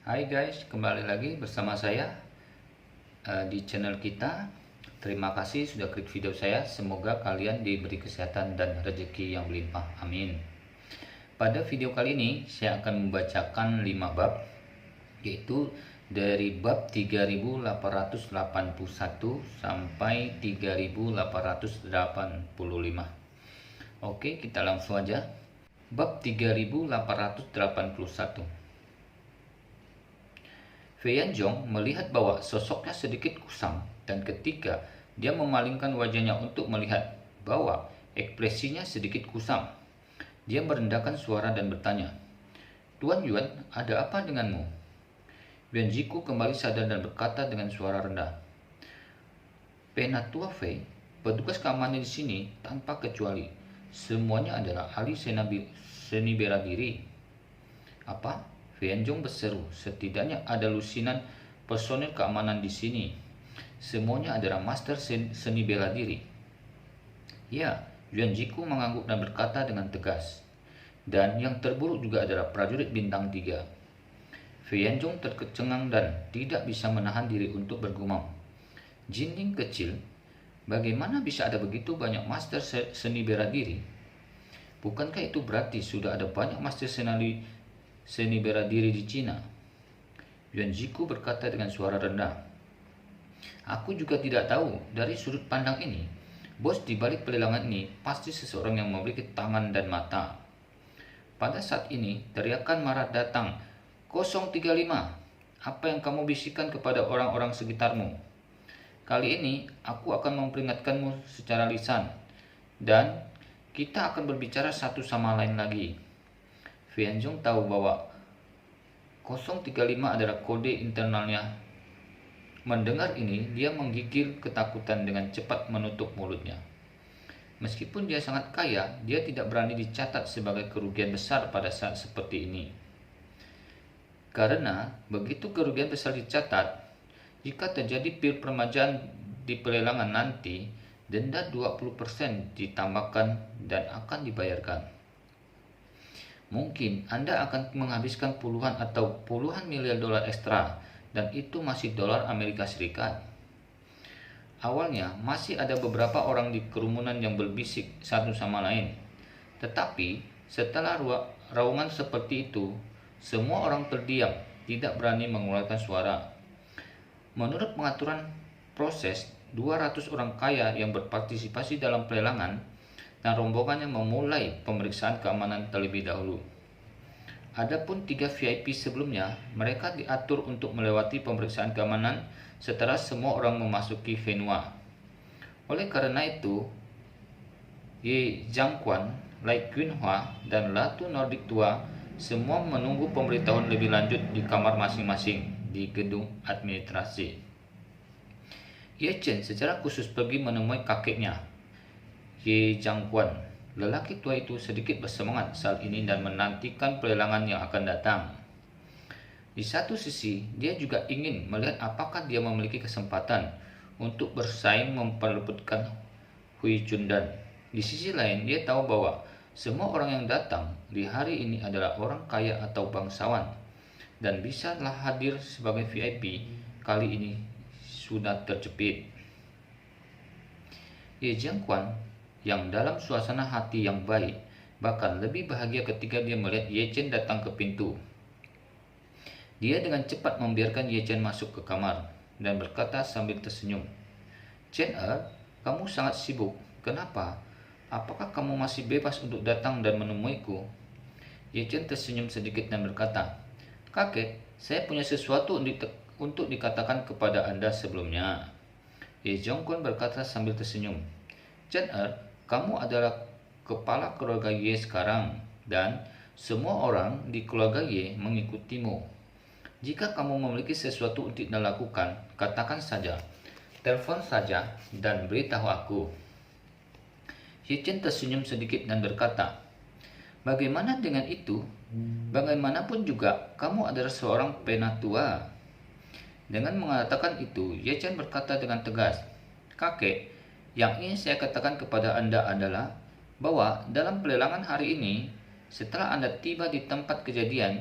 Hai guys, kembali lagi bersama saya di channel kita. Terima kasih sudah klik video saya. Semoga kalian diberi kesehatan dan rezeki yang melimpah. Amin. Pada video kali ini saya akan membacakan 5 bab, yaitu dari bab 3881 sampai 3885. Oke, kita langsung aja. Bab 3881. Fei Yanzhong melihat bahwa sosoknya sedikit kusam, dan ketika dia memalingkan wajahnya untuk melihat bahwa ekspresinya sedikit kusam, dia merendahkan suara dan bertanya, "Tuan Yuan, ada apa denganmu?" Yuan Jiku kembali sadar dan berkata dengan suara rendah, "Penatua Fei, petugas keamanan di sini tanpa kecuali semuanya adalah ahli seni bela diri." "Apa?" Fei Yanzhong berseru, "Setidaknya ada lusinan personil keamanan di sini. Semuanya adalah master seni bela diri." "Ya," Yuan Jiku mengangguk dan berkata dengan tegas. "Dan yang terburuk juga adalah prajurit bintang 3. Fei Yanzhong tercengang dan tidak bisa menahan diri untuk bergumam, "Jinling kecil, bagaimana bisa ada begitu banyak master seni bela diri? Bukankah itu berarti sudah ada banyak master seni bela diri di Cina?" Yuan Jiku berkata dengan suara rendah, "Aku juga tidak tahu. Dari sudut pandang ini, bos di balik pelelangan ini pasti seseorang yang memiliki tangan dan mata." Pada saat ini, teriakan marah datang. "035, apa yang kamu bisikan kepada orang-orang sekitarmu? Kali ini, aku akan memperingatkanmu secara lisan, dan kita akan berbicara satu sama lain lagi." Fei Yanzhong tahu bahwa 035 adalah kode internalnya. Mendengar ini, dia menggigil ketakutan dengan cepat menutup mulutnya. Meskipun dia sangat kaya, dia tidak berani dicatat sebagai kerugian besar pada saat seperti ini. Karena begitu kerugian besar dicatat, jika terjadi permajaan di pelelangan nanti, denda 20% ditambahkan dan akan dibayarkan. Mungkin Anda akan menghabiskan puluhan atau puluhan miliar dolar ekstra, dan itu masih dolar Amerika Serikat. Awalnya masih ada beberapa orang di kerumunan yang berbisik satu sama lain. Tetapi setelah raungan seperti itu, semua orang terdiam, tidak berani mengeluarkan suara. Menurut pengaturan proses, 200 orang kaya yang berpartisipasi dalam pelelangan dan rombongannya memulai pemeriksaan keamanan terlebih dahulu. Adapun 3 VIP sebelumnya, mereka diatur untuk melewati pemeriksaan keamanan setelah semua orang memasuki venue. Oleh karena itu, Ye Zhangquan, Lai Qinhua, dan Ratu Nordik tua semua menunggu pemberitahuan lebih lanjut di kamar masing-masing di gedung administrasi. Ye Chen secara khusus pergi menemui kakeknya, Ye Zhangquan. Lelaki tua itu sedikit bersemangat saat ini dan menantikan pelelangan yang akan datang. Di satu sisi, dia juga ingin melihat apakah dia memiliki kesempatan untuk bersaing memperebutkan Hui Jundan. Di sisi lain, dia tahu bahwa semua orang yang datang di hari ini adalah orang kaya atau bangsawan, dan bisalah hadir sebagai VIP kali ini sudah terjepit. Ye Zhangquan yang dalam suasana hati yang baik, bahkan lebih bahagia ketika dia melihat Ye Chen datang ke pintu. Dia dengan cepat membiarkan Ye Chen masuk ke kamar dan berkata sambil tersenyum, "Chen, kamu sangat sibuk. Kenapa? Apakah kamu masih bebas untuk datang dan menemuiku?" Ye Chen tersenyum sedikit dan berkata, "Kakek, saya punya sesuatu untuk dikatakan kepada Anda sebelumnya." Ye Zhangquan berkata sambil tersenyum, "Chen, kamu adalah kepala keluarga Ye sekarang, dan semua orang di keluarga Ye mengikutimu. Jika kamu memiliki sesuatu untuk dilakukan, katakan saja, telepon saja dan beritahu aku." Ye Chen tersenyum sedikit dan berkata, "Bagaimana dengan itu? Bagaimanapun juga, kamu adalah seorang penatua." Dengan mengatakan itu, Ye Chen berkata dengan tegas, "Kakek, yang ingin saya katakan kepada Anda adalah bahwa dalam pelelangan hari ini, setelah Anda tiba di tempat kejadian,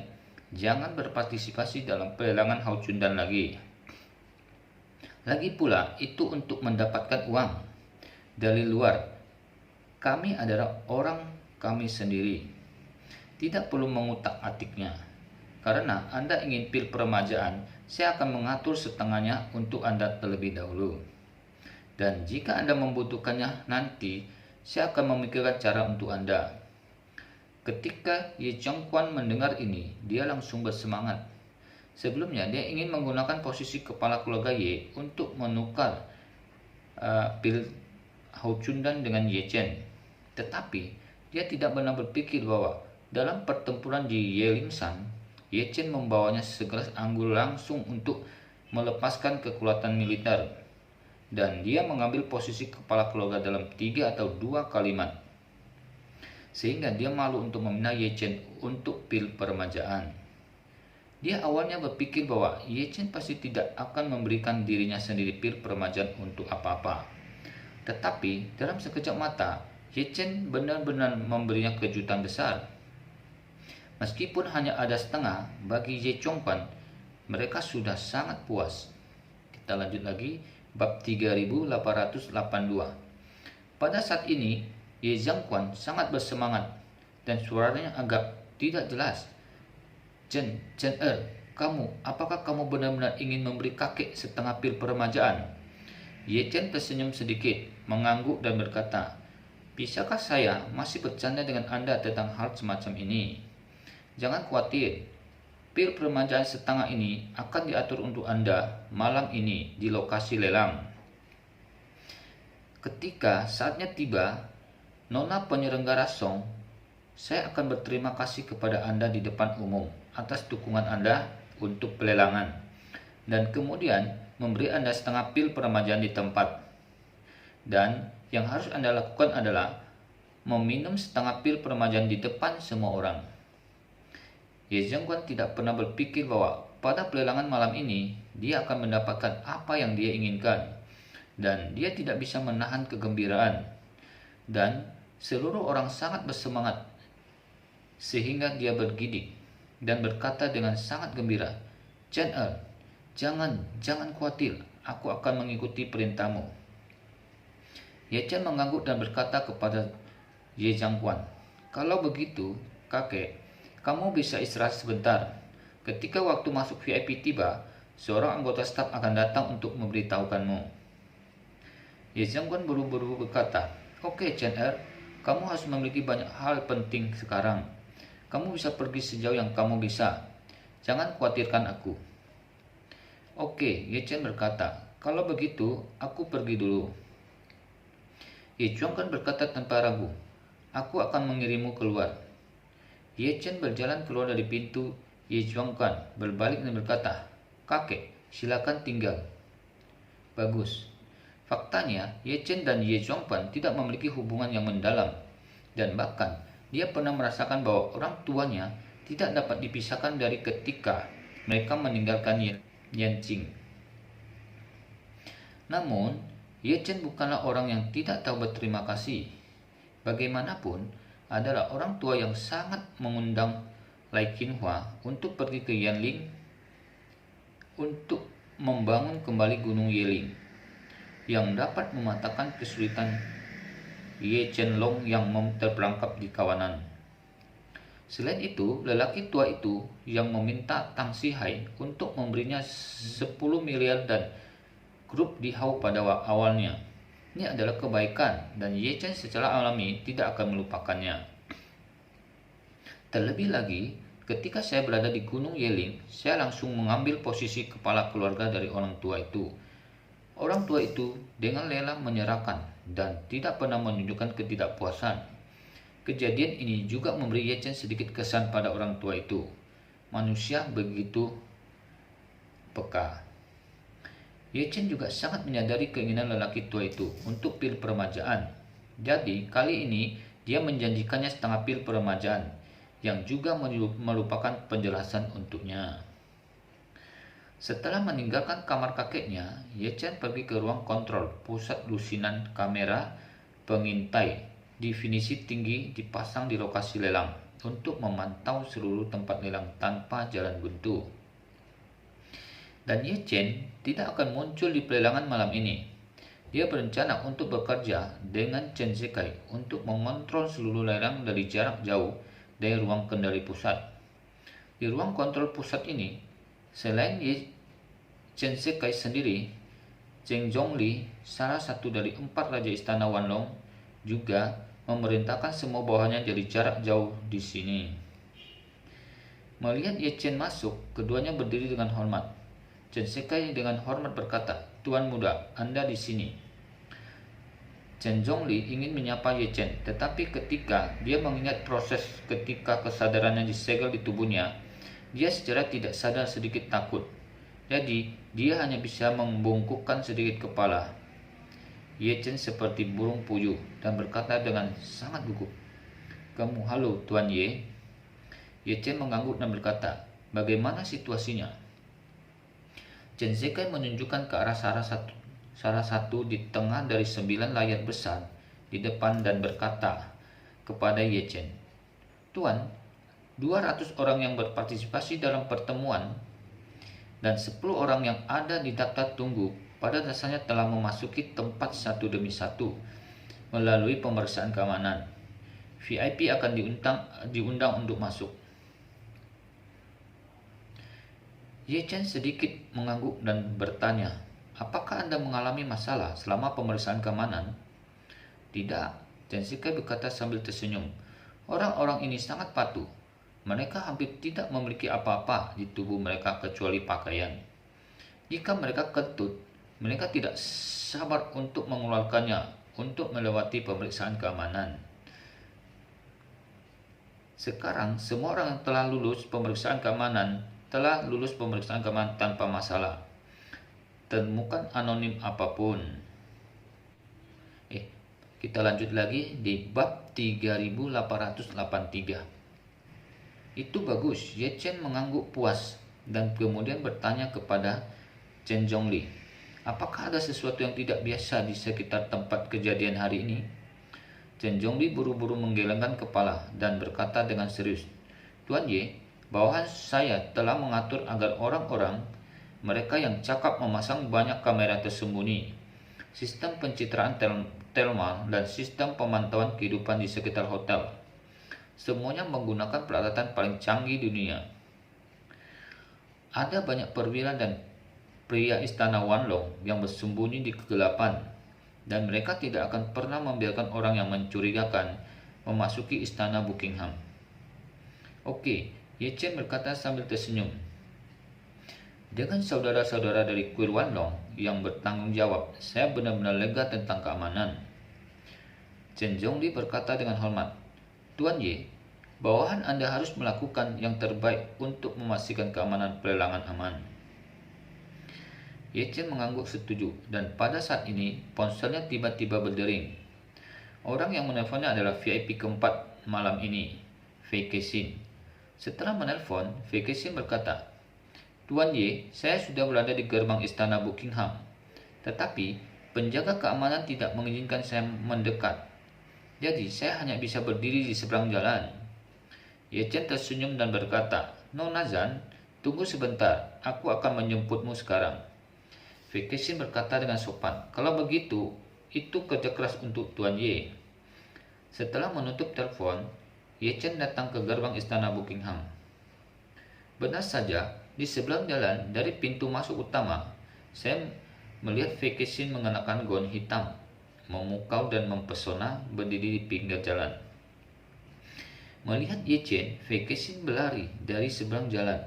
jangan berpartisipasi dalam pelelangan Hao Chundan lagi. Lagi pula, itu untuk mendapatkan uang. Dari luar, kami adalah orang kami sendiri. Tidak perlu mengutak-atiknya. Karena Anda ingin pil peremajaan, saya akan mengatur setengahnya untuk Anda terlebih dahulu. Dan jika Anda membutuhkannya nanti, saya akan memikirkan cara untuk Anda. Ketika Ye Zhongguan mendengar ini, dia langsung bersemangat. Sebelumnya, dia ingin menggunakan posisi kepala keluarga Ye untuk menukar pil Hao Chundan dengan Ye Chen. Tetapi, dia tidak pernah berpikir bahwa dalam pertempuran di Yelingsan, Ye Chen membawanya segelas anggur langsung untuk melepaskan kekuatan militer. Dan dia mengambil posisi kepala keluarga dalam 3 atau 2 kalimat. Sehingga dia malu untuk meminta Ye Chen untuk pil peremajaan. Dia awalnya berpikir bahwa Ye Chen pasti tidak akan memberikan dirinya sendiri pil peremajaan untuk apa-apa. Tetapi dalam sekejap mata, Ye Chen benar-benar memberinya kejutan besar. Meskipun hanya ada setengah, bagi Ye Zhongguan, mereka sudah sangat puas. Kita lanjut lagi, bab 3882. Pada saat ini, Ye Zhongguan sangat bersemangat dan suaranya agak tidak jelas. Chen apakah kamu benar-benar ingin memberi kakek setengah pil peremajaan? Ye Chen tersenyum sedikit, mengangguk dan berkata, bisakah saya masih bercanda dengan Anda tentang hal semacam ini? Jangan khawatir, pil peremajaan setengah ini akan diatur untuk Anda malam ini di lokasi lelang. Ketika saatnya tiba, Nona penyelenggara Song, saya akan berterima kasih kepada Anda di depan umum atas dukungan Anda untuk pelelangan, dan kemudian memberi Anda setengah pil peremajaan di tempat. Dan yang harus Anda lakukan adalah meminum setengah pil peremajaan di depan semua orang. Ye Zhongguan tidak pernah berpikir bahwa pada pelelangan malam ini dia akan mendapatkan apa yang dia inginkan, dan dia tidak bisa menahan kegembiraan. Dan seluruh orang sangat bersemangat sehingga dia bergidik dan berkata dengan sangat gembira, Chen jangan khawatir, aku akan mengikuti perintahmu. Ye Chen mengangguk dan berkata kepada Ye Zhongguan, kalau begitu, kakek, kamu bisa istirahat sebentar. Ketika waktu masuk VIP tiba, seorang anggota staf akan datang untuk memberitahukanmu. Ye Zhongguan buru-buru berkata, Oke, Chen kamu harus memiliki banyak hal penting sekarang. Kamu bisa pergi sejauh yang kamu bisa. Jangan khawatirkan aku. Oke, Ye Chen berkata, kalau begitu, aku pergi dulu. Ye Zhongguan berkata tanpa ragu, aku akan mengirimmu keluar. Ye Chen berjalan keluar dari pintu. Ye Zhongguan berbalik dan berkata, kakek, silakan tinggal. Bagus. Faktanya, Ye Chen dan Ye Zhongguan tidak memiliki hubungan yang mendalam, dan bahkan dia pernah merasakan bahwa orang tuanya tidak dapat dipisahkan dari ketika mereka meninggalkan Yanqing. Namun, Ye Chen bukanlah orang yang tidak tahu berterima kasih. Bagaimanapun, adalah orang tua yang sangat mengundang Lai Qinhua untuk pergi ke Yanling untuk membangun kembali Gunung Yeling yang dapat mematahkan kesulitan Ye Chenlong yang terperangkap di kawanan. Selain itu, lelaki tua itu yang meminta Tang Sihai untuk memberinya 10 miliar dan grup di Hao pada awalnya. Ini adalah kebaikan, dan Ye Chen secara alami tidak akan melupakannya. Terlebih lagi, ketika saya berada di Gunung Yeling, saya langsung mengambil posisi kepala keluarga dari orang tua itu. Orang tua itu dengan rela menyerahkan dan tidak pernah menunjukkan ketidakpuasan. Kejadian ini juga memberi Ye Chen sedikit kesan pada orang tua itu. Manusia begitu peka. Ye Chen juga sangat menyadari keinginan lelaki tua itu untuk pil peremajaan. Jadi, kali ini dia menjanjikannya setengah pil peremajaan, yang juga merupakan penjelasan untuknya. Setelah meninggalkan kamar kakeknya, Ye Chen pergi ke ruang kontrol pusat lusinan kamera pengintai definisi tinggi dipasang di lokasi lelang. untuk memantau seluruh tempat lelang tanpa jalan buntu. Dan Ye Chen tidak akan muncul di pelelangan malam ini. Dia berencana untuk bekerja dengan Chen Shikai untuk mengontrol seluruh lelang dari jarak jauh dari ruang kendali pusat. Di ruang kontrol pusat ini, selain Chen Shikai sendiri, Zheng Zhongli, salah satu dari 4 Raja Istana Wanlong, juga memerintahkan semua bawahannya dari jarak jauh di sini. Melihat Ye Chen masuk, keduanya berdiri dengan hormat. Chen Shikai dengan hormat berkata, "Tuan muda, Anda di sini." Zheng Zhongli ingin menyapa Ye Chen, tetapi ketika dia mengingat proses ketika kesadarannya disegel di tubuhnya, dia secara tidak sadar sedikit takut. Jadi, dia hanya bisa membungkukkan sedikit kepala. Ye Chen seperti burung puyuh dan berkata dengan sangat gugup, "Kamu halo, Tuan Ye." Ye Chen mengangguk dan berkata, "Bagaimana situasinya?" Chen Shikai menunjukkan ke arah salah satu di tengah dari 9 layar besar di depan dan berkata kepada Ye Chen, "Tuan, 200 orang yang berpartisipasi dalam pertemuan dan 10 orang yang ada di daftar tunggu pada dasarnya telah memasuki tempat satu demi satu melalui pemeriksaan keamanan. VIP akan diundang untuk masuk." Ye Chen sedikit mengangguk dan bertanya, "Apakah Anda mengalami masalah selama pemeriksaan keamanan?" "Tidak," Chen Shikai berkata sambil tersenyum. "Orang-orang ini sangat patuh. Mereka hampir tidak memiliki apa-apa di tubuh mereka kecuali pakaian. Jika mereka kentut, mereka tidak sabar untuk mengeluarkannya untuk melewati pemeriksaan keamanan. Sekarang, semua orang yang telah lulus pemeriksaan keamanan tanpa masalah. Temukan anonim apapun." Kita lanjut lagi di bab 3883. "Itu bagus." Ye Chen mengangguk puas dan kemudian bertanya kepada Zheng Zhongli, "Apakah ada sesuatu yang tidak biasa di sekitar tempat kejadian hari ini?" Zheng Zhongli buru-buru menggelengkan kepala dan berkata dengan serius, "Tuan Ye, bawahan saya telah mengatur agar orang-orang mereka yang cakap memasang banyak kamera tersembunyi, sistem pencitraan thermal, dan sistem pemantauan kehidupan di sekitar hotel. Semuanya menggunakan peralatan paling canggih dunia. Ada banyak perwira dan pria istana Wanlong yang bersembunyi di kegelapan, dan mereka tidak akan pernah membiarkan orang yang mencurigakan memasuki istana Buckingham." "Oke," Ye Chen berkata sambil tersenyum. "Dengan saudara-saudara dari kuil Wanlong yang bertanggung jawab, saya benar-benar lega tentang keamanan." Zheng Zhongli berkata dengan hormat, "Tuan Ye, bawahan Anda harus melakukan yang terbaik untuk memastikan keamanan pelelangan aman." Ye Chen mengangguk setuju, dan pada saat ini ponselnya tiba-tiba berdering. Orang yang menelponnya adalah VIP keempat malam ini, Fei Kexin. Setelah menelpon, Fei Kexin berkata, "Tuan Ye, saya sudah berada di gerbang istana Buckingham, tetapi penjaga keamanan tidak mengizinkan saya mendekat. Jadi saya hanya bisa berdiri di seberang jalan." Ye Chen tersenyum dan berkata, "Nona Zhan, tunggu sebentar, aku akan menjemputmu sekarang." Fei Kexin berkata dengan sopan, "Kalau begitu, itu kerja keras untuk Tuan Ye." Setelah menutup telepon, Ye Chen datang ke gerbang istana Buckingham. Benar saja, di sebelah jalan dari pintu masuk utama, saya melihat Fei Kexin mengenakan gaun hitam, memukau dan mempesona berdiri di pinggir jalan. Melihat Ye Chen, Fei Kexin berlari dari seberang jalan,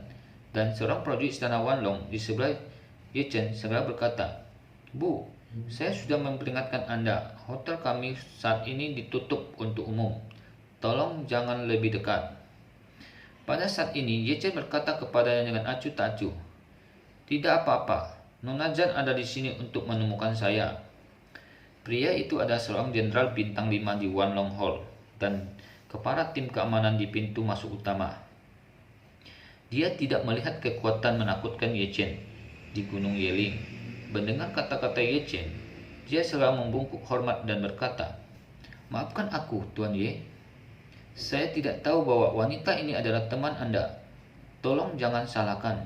dan seorang prajurit istana Wanlong di sebelah Ye Chen segera berkata, "Bu, saya sudah memperingatkan Anda, hotel kami saat ini ditutup untuk umum. Tolong jangan lebih dekat." Pada saat ini, Ye Chen berkata kepadanya dengan acuh tak acuh, "Tidak apa-apa, Nona Zhan ada di sini untuk menemukan saya." Pria itu adalah seorang jenderal bintang 5 di Wanlong Hall dan kepala tim keamanan di pintu masuk utama. Dia tidak melihat kekuatan menakutkan Ye Chen di Gunung Yeling. Mendengar kata-kata Ye Chen, dia segera membungkuk hormat dan berkata, "Maafkan aku, Tuan Ye." Saya tidak tahu bahwa wanita ini adalah teman Anda. Tolong jangan salahkan.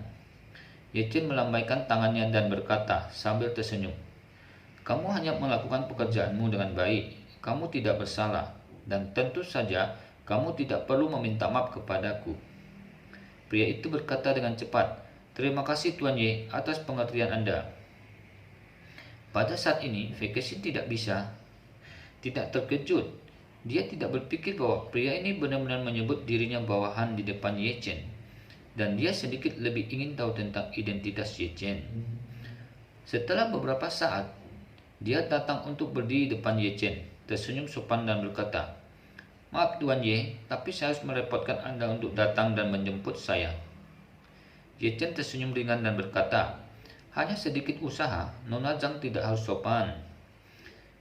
Ye Chen melambaikan tangannya dan berkata sambil tersenyum, "Kamu hanya melakukan pekerjaanmu dengan baik. Kamu tidak bersalah. Dan tentu saja kamu tidak perlu meminta maaf kepadaku." Pria itu berkata dengan cepat, "Terima kasih Tuan Ye atas pengertian Anda." Pada saat ini, Fekeshin tidak terkejut. Dia tidak berpikir bahwa pria ini benar-benar menyebut dirinya bawahan di depan Ye Chen. Dan dia sedikit lebih ingin tahu tentang identitas Ye Chen. Setelah beberapa saat, dia datang untuk berdiri di depan Ye Chen, tersenyum sopan dan berkata, "Maaf Tuan Ye, tapi saya harus merepotkan Anda untuk datang dan menjemput saya." Ye Chen tersenyum ringan dan berkata, "Hanya sedikit usaha, Nona Zhang tidak harus sopan."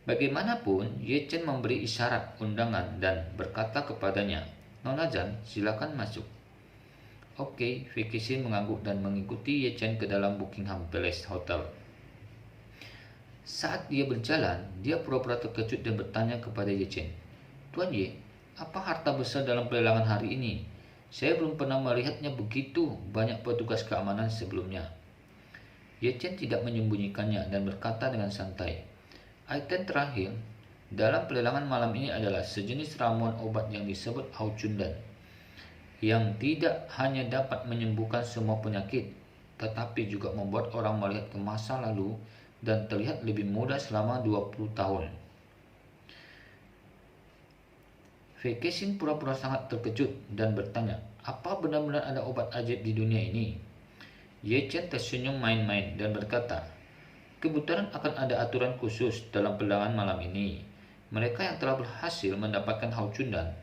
Bagaimanapun, Ye Chen memberi isyarat undangan dan berkata kepadanya, "Nona Zhang, silakan masuk." Oke, Fekeshin mengangguk dan mengikuti Ye Chen ke dalam Buckingham Palace Hotel. Saat dia berjalan, dia pura-pura terkejut dan bertanya kepada Ye Chen, "Tuan Ye, apa harta besar dalam pelelangan hari ini? Saya belum pernah melihatnya begitu banyak petugas keamanan sebelumnya." Ye Chen tidak menyembunyikannya dan berkata dengan santai, "Item terakhir dalam pelelangan malam ini adalah sejenis ramuan obat yang disebut Hao Chundan, yang tidak hanya dapat menyembuhkan semua penyakit, tetapi juga membuat orang melihat ke masa lalu dan terlihat lebih muda selama 20 tahun. Fekeshin pura-pura sangat terkejut dan bertanya, "Apa benar-benar ada obat ajaib di dunia ini?" Ye Chen tersenyum main-main dan berkata, "Kebetulan akan ada aturan khusus dalam pelelangan malam ini. Mereka yang telah berhasil mendapatkan Hao Chundan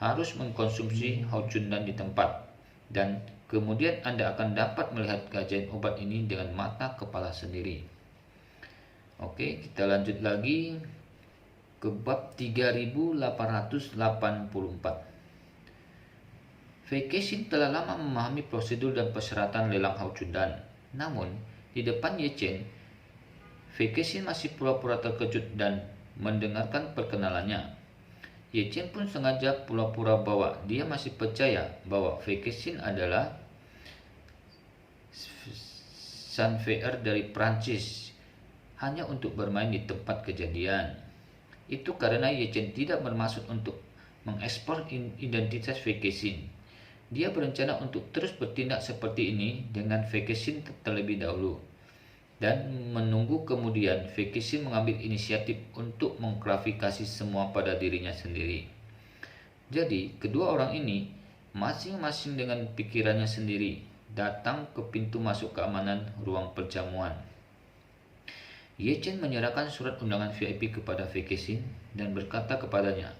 harus mengkonsumsi Hao Chundan di tempat, dan kemudian Anda akan dapat melihat keajaiban obat ini dengan mata kepala sendiri." Oke, kita lanjut lagi ke bab 3884. Fekeshin telah lama memahami prosedur dan persyaratan lelang Hao Chundan. Namun, di depan Ye Chen, Fekeshin masih pura-pura terkejut dan mendengarkan perkenalannya. Ye Chen pun sengaja pura-pura bahwa dia masih percaya bahwa Fekeshin adalah Sanveer dari Prancis hanya untuk bermain di tempat kejadian. Itu karena Ye Chen tidak bermaksud untuk mengekspor identitas Fekeshin. Dia berencana untuk terus bertindak seperti ini dengan Fekeshin terlebih dahulu, dan menunggu kemudian Fekeshin mengambil inisiatif untuk mengklarifikasi semua pada dirinya sendiri. Jadi, kedua orang ini, masing-masing dengan pikirannya sendiri, datang ke pintu masuk keamanan ruang perjamuan. Ye Chen menyerahkan surat undangan VIP kepada Fekeshin dan berkata kepadanya,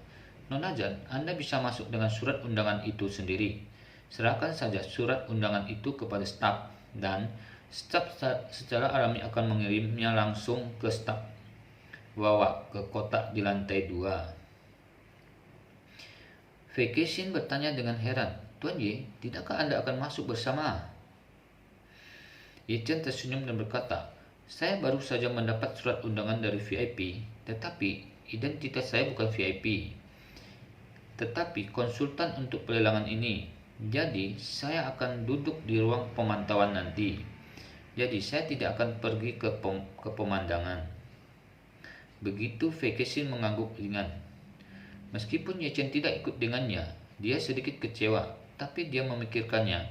"Nona Zhang, Anda bisa masuk dengan surat undangan itu sendiri. Serahkan saja surat undangan itu kepada staf, dan staf secara alami akan mengirimnya langsung ke staf. Bawa ke kotak di lantai 2. Fekeshin bertanya dengan heran, "Tuan Ye, tidakkah Anda akan masuk bersama?" Ye Chen tersenyum dan berkata, "Saya baru saja mendapat surat undangan dari VIP, tetapi identitas saya bukan VIP, tetapi konsultan untuk pelelangan ini. Jadi, saya akan duduk di ruang pemantauan nanti. Jadi, saya tidak akan pergi ke pemandangan." Begitu Fekeshin mengangguk ringan. Meskipun Ye Chen tidak ikut dengannya, dia sedikit kecewa, tapi dia memikirkannya.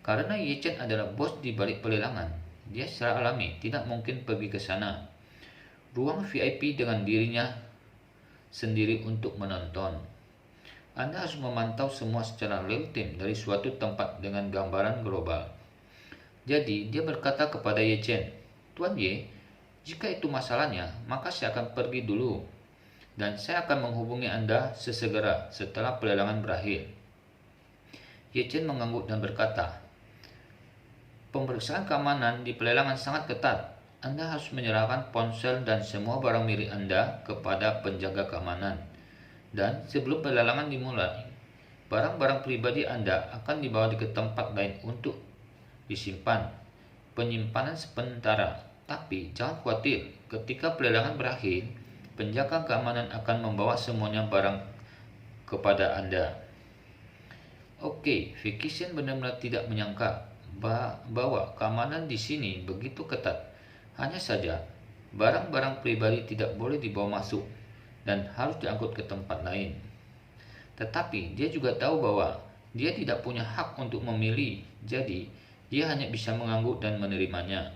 Karena Ye Chen adalah bos di balik pelelangan, dia secara alami tidak mungkin pergi ke sana. Ruang VIP dengan dirinya sendiri untuk menonton. Anda harus memantau semua secara real time dari suatu tempat dengan gambaran global. Jadi, dia berkata kepada Ye Chen, "Tuan Ye, jika itu masalahnya, maka saya akan pergi dulu, dan saya akan menghubungi Anda sesegera setelah pelelangan berakhir." Ye Chen mengangguk dan berkata, "Pemeriksaan keamanan di pelelangan sangat ketat. Anda harus menyerahkan ponsel dan semua barang milik Anda kepada penjaga keamanan. Dan sebelum pelelangan dimulai, barang-barang pribadi Anda akan dibawa ke tempat lain untuk disimpan. Penyimpanan sementara. Tapi jangan khawatir, ketika pelelangan berakhir, penjaga keamanan akan membawa semuanya barang kepada Anda. Oke, Vacation benar-benar tidak menyangka bahwa keamanan di sini begitu ketat. Hanya saja, barang-barang pribadi tidak boleh dibawa masuk dan harus diangkut ke tempat lain. Tetapi dia juga tahu bahwa dia tidak punya hak untuk memilih, jadi dia hanya bisa mengangguk dan menerimanya.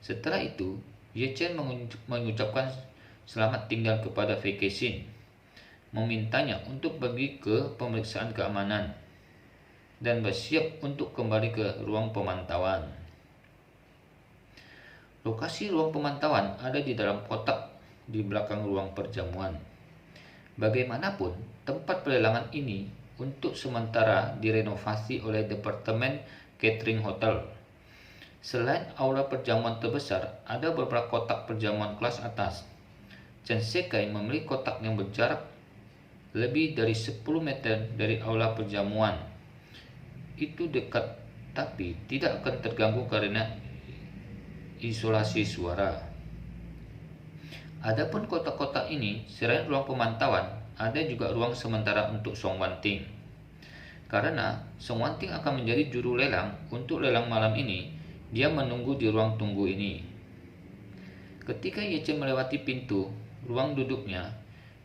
Setelah itu, Ye Chen mengucapkan selamat tinggal kepada Vacation, memintanya untuk pergi ke pemeriksaan keamanan dan bersiap untuk kembali ke ruang pemantauan. Lokasi ruang pemantauan ada di dalam kotak di belakang ruang perjamuan. Bagaimanapun, tempat pelelangan ini untuk sementara direnovasi oleh Departemen Catering Hotel. Selain aula perjamuan terbesar, ada beberapa kotak perjamuan kelas atas. Chen Sekai memiliki kotak yang berjarak lebih dari 10 meter dari aula perjamuan. Itu dekat, tapi tidak akan terganggu karena isolasi suara. Adapun kotak-kotak ini, selain ruang pemantauan, ada juga ruang sementara untuk Song Wanting. Karena Song Wanting akan menjadi juru lelang untuk lelang malam ini, dia menunggu di ruang tunggu ini. Ketika Ye Chen melewati pintu ruang duduknya,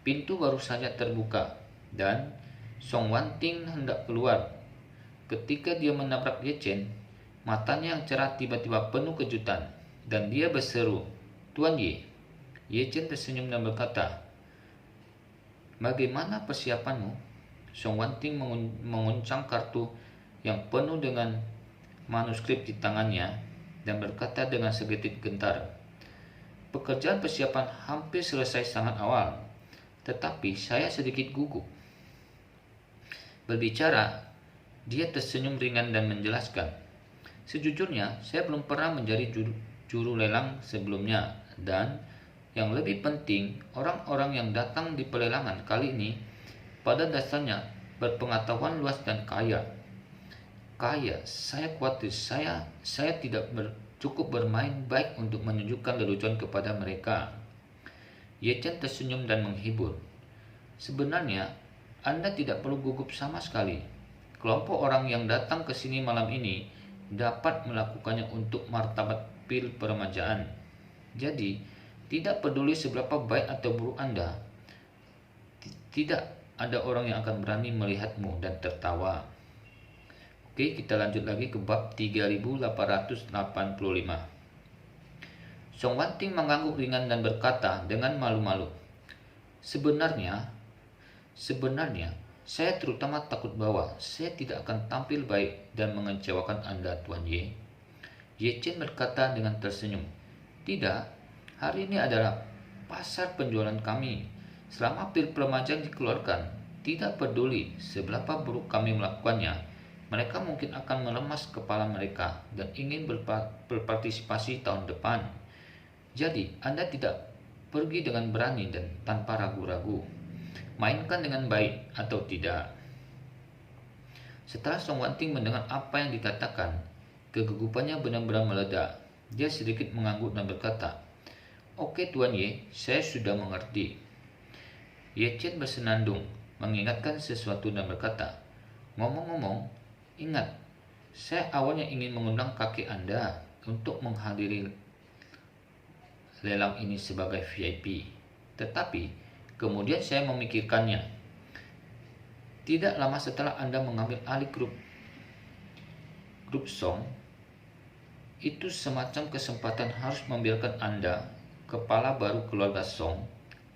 pintu baru saja terbuka dan Song Wanting hendak keluar. Ketika dia menabrak Ye Chen, matanya yang cerah tiba-tiba penuh kejutan dan dia berseru, "Tuan Ye." Ye Chen tersenyum dan berkata, "Bagaimana persiapanmu?" Song Wanting menguncang kartu yang penuh dengan manuskrip di tangannya dan berkata dengan segetik gentar, "Pekerjaan persiapan hampir selesai sangat awal, tetapi saya sedikit gugup." Berbicara, dia tersenyum ringan dan menjelaskan, "Sejujurnya, saya belum pernah menjadi juru lelang sebelumnya, dan yang lebih penting, orang-orang yang datang di pelelangan kali ini pada dasarnya berpengetahuan luas dan kaya. Saya khawatir saya tidak cukup bermain baik untuk menunjukkan lelucon kepada mereka." Ye Chen tersenyum dan menghibur. "Sebenarnya, Anda tidak perlu gugup sama sekali. Kelompok orang yang datang ke sini malam ini dapat melakukannya untuk martabat pil peremajaan. Jadi, tidak peduli seberapa baik atau buruk Anda, tidak ada orang yang akan berani melihatmu dan tertawa." Oke, kita lanjut lagi ke bab 3885. Song Wanting mengangguk ringan dan berkata dengan malu-malu, Sebenarnya, saya terutama takut bahwa saya tidak akan tampil baik dan mengecewakan Anda, Tuan Ye." Ye Chen berkata dengan tersenyum, "Tidak, hari ini adalah pasar penjualan kami. Selama pil peremajaan dikeluarkan, tidak peduli seberapa buruk kami melakukannya, mereka mungkin akan melemas kepala mereka dan ingin berpartisipasi tahun depan. Jadi, Anda tidak pergi dengan berani dan tanpa ragu-ragu. Mainkan dengan baik atau tidak." Setelah Song Wanting mendengar apa yang dikatakan, kegugupannya benar-benar meledak. Dia sedikit mengangguk dan berkata, "Oke, Tuan Ye, saya sudah mengerti." Ye Chen bersenandung, mengingatkan sesuatu dan berkata, "Ngomong-ngomong, ingat, saya awalnya ingin mengundang kakek Anda untuk menghadiri lelang ini sebagai VIP. Tetapi, kemudian saya memikirkannya. Tidak lama setelah Anda mengambil alih grup Song, itu semacam kesempatan harus membiarkan Anda, kepala baru keluarga Song,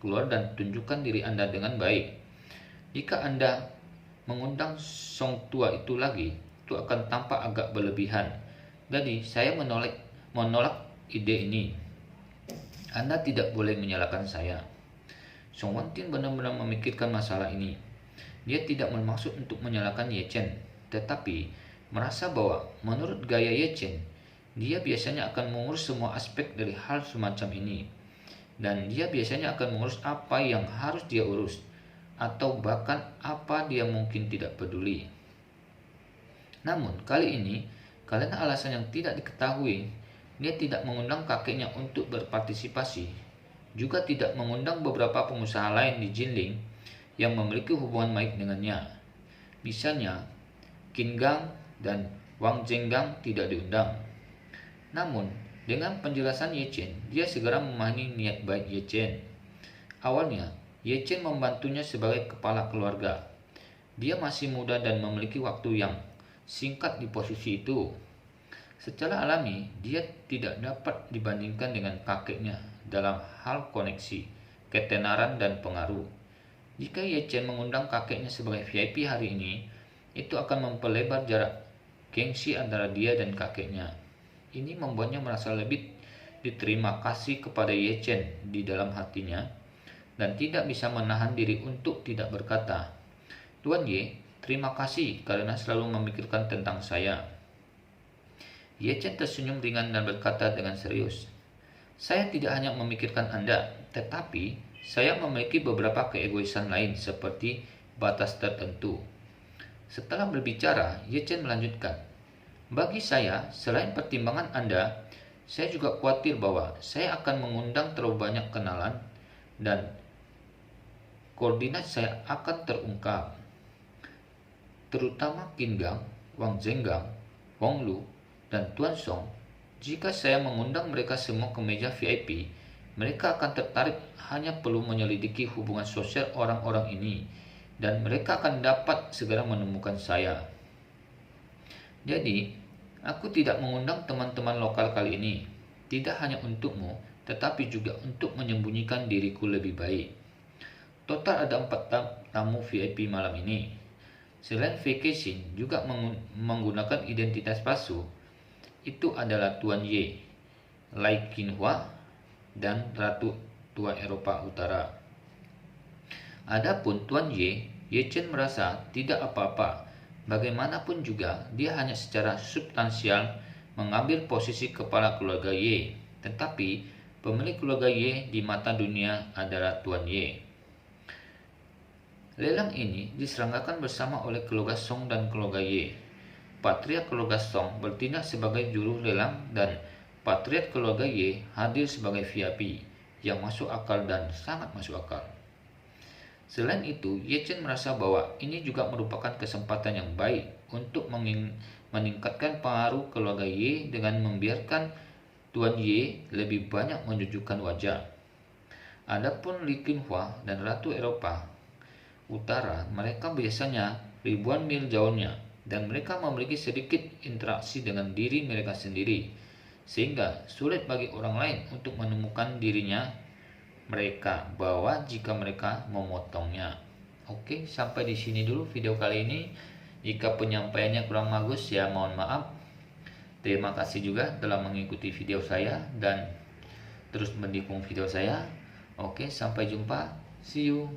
keluar dan tunjukkan diri Anda dengan baik. Jika Anda mengundang Song tua itu lagi, itu akan tampak agak berlebihan. Jadi, saya menolak ide ini. Anda tidak boleh menyalahkan saya." Song Wanting benar-benar memikirkan masalah ini. Dia tidak bermaksud untuk menyalahkan Ye Chen, tetapi merasa bahwa menurut gaya Ye Chen, dia biasanya akan mengurus semua aspek dari hal semacam ini. Dan dia biasanya akan mengurus apa yang harus dia urus, atau bahkan apa dia mungkin tidak peduli. Namun, kali ini, karena alasan yang tidak diketahui, dia tidak mengundang kakeknya untuk berpartisipasi, juga tidak mengundang beberapa pengusaha lain di Jinling. yang memiliki hubungan baik dengannya. Misalnya, Qin Gang dan Wang Zhengang tidak diundang. Namun, dengan penjelasan Ye Chen, dia segera memahami niat baik Ye Chen. Awalnya, Ye Chen membantunya sebagai kepala keluarga. Dia masih muda dan memiliki waktu yang singkat di posisi itu. Secara alami, dia tidak dapat dibandingkan dengan kakeknya dalam hal koneksi, ketenaran, dan pengaruh. Jika Ye Chen mengundang kakeknya sebagai VIP hari ini, itu akan memperlebar jarak gengsi antara dia dan kakeknya. Ini membuatnya merasa lebih diterima kasih kepada Ye Chen di dalam hatinya dan tidak bisa menahan diri untuk tidak berkata, "Tuan Ye, terima kasih karena selalu memikirkan tentang saya." Ye Chen tersenyum ringan dan berkata dengan serius, "Saya tidak hanya memikirkan Anda, tetapi saya memiliki beberapa keegoisan lain seperti batas tertentu." Setelah berbicara, Ye Chen melanjutkan, "Bagi saya, selain pertimbangan Anda, saya juga khawatir bahwa saya akan mengundang terlalu banyak kenalan dan koordinat saya akan terungkap. Terutama Qin Gang, Wang Zhengang, Hong Lu, dan Tuan Song. Jika saya mengundang mereka semua ke meja VIP, mereka akan tertarik hanya perlu menyelidiki hubungan sosial orang-orang ini, dan mereka akan dapat segera menemukan saya. Jadi, aku tidak mengundang teman-teman lokal kali ini, tidak hanya untukmu, tetapi juga untuk menyembunyikan diriku lebih baik. Total ada 4 tamu VIP malam ini. Selain Vacation juga menggunakan identitas palsu, itu adalah Tuan Ye, Lai Qinhua, dan Ratu Tua Eropa Utara. Adapun Tuan Ye, Ye Chen merasa tidak apa-apa. Bagaimanapun juga, dia hanya secara substansial mengambil posisi kepala keluarga Ye, tetapi pemilik keluarga Ye di mata dunia adalah Tuan Ye. Lelang ini diselenggarakan bersama oleh keluarga Song dan keluarga Ye. Patriark keluarga Song bertindak sebagai juru lelang dan patriark keluarga Ye hadir sebagai VIP yang masuk akal dan sangat masuk akal. Selain itu, Ye Chen merasa bahwa ini juga merupakan kesempatan yang baik untuk meningkatkan pengaruh keluarga Ye dengan membiarkan Tuan Ye lebih banyak menunjukkan wajah. Adapun Li Qinhua dan Ratu Eropa Utara, mereka biasanya ribuan mil jauhnya dan mereka memiliki sedikit interaksi dengan diri mereka sendiri, sehingga sulit bagi orang lain untuk menemukan dirinya mereka bahwa jika mereka memotongnya. Oke, sampai di sini dulu video kali ini. Jika penyampaiannya kurang bagus, ya mohon maaf. Terima kasih juga telah mengikuti video saya dan terus mendukung video saya. Oke, sampai jumpa. See you.